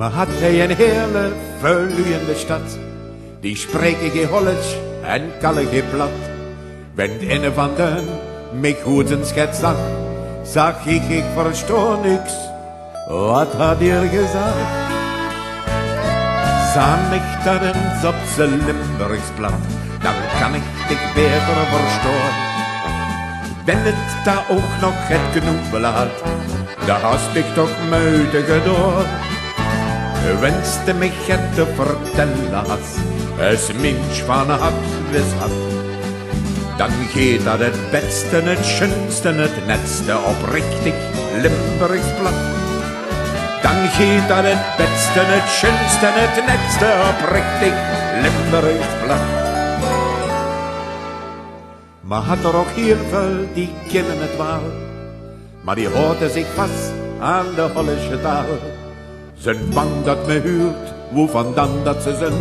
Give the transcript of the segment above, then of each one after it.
Maar had hij een hele verloeiende stad, die spreken geen Hollands en kallen geen plat. Wenn een van den mich goed een schets zag ik verstoor niks. Wat had hij gezegd? Sah mich dat eens op z'n Limburgs plat, dan kan ik dich beter verstoren. Wenn het da ook nog het knoebel had, da hast dich toch muidige door. Wenste mich hätte vertellen hast, es Mensch van hat, wis hat. Dan geht dat het beste, het schönste, het netste oprechtig Limburgs plat. Dan geht dat het beste, het schönste, het netste oprechtig Limburgs plat. Maar had er ook heel veel die kennen het wel, maar die hoorden zich vast aan de Hollische taal. Zijn bang dat me huurt, hoe vandaan dat ze zijn.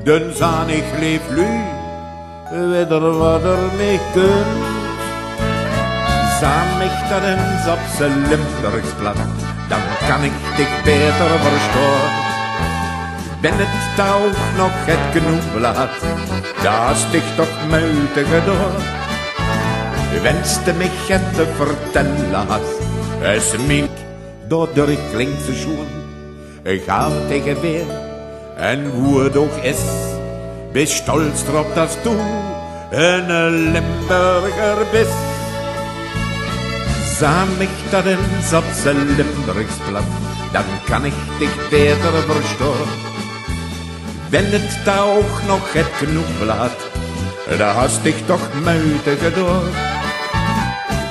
Dan zaan ik leef lui, weder wat er mee kunt. Zaan mich dat eens op z'n Limburgs plat, dan kan ik dich beter verstoren. Ben het da ook nog het knoebel had, da hast dich toch muitige door. Wenste mich hätte vertellen hast, es min door de klinkse schoen. Ga tegen weer, en hoe het ook is, wees stolz erop dat du een Limburger bist. Zah mich dat eens op z'n Limburgs plat, dan kan ik dich beter verstoren. Wenn het da ook nog het knoebel had, da hast dich toch muitige door.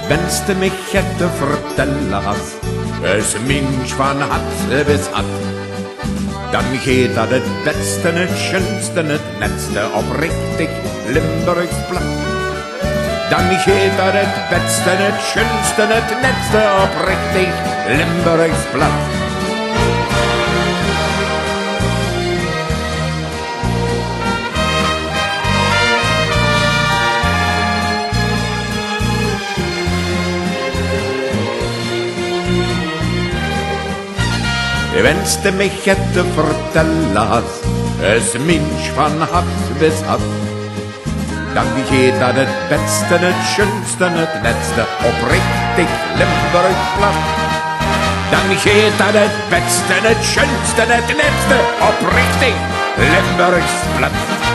Wenste mich hätte vertellen hast, es Mensch van hat bis hat. Dan geht dat het beste, het schönste, het netste oprechtig Limburgs plat. Dan geht dat het beste, het schönste, het netste oprechtig Limburgs plat. Wenste mich hätte vertellen hast, es Mensch van hat bis hat. Dan geht dat het beste, het schönste, het netste oprechtig Limburgs plat. Dan geht dat het beste, het schönste, het netste oprechtig Limburgs plat.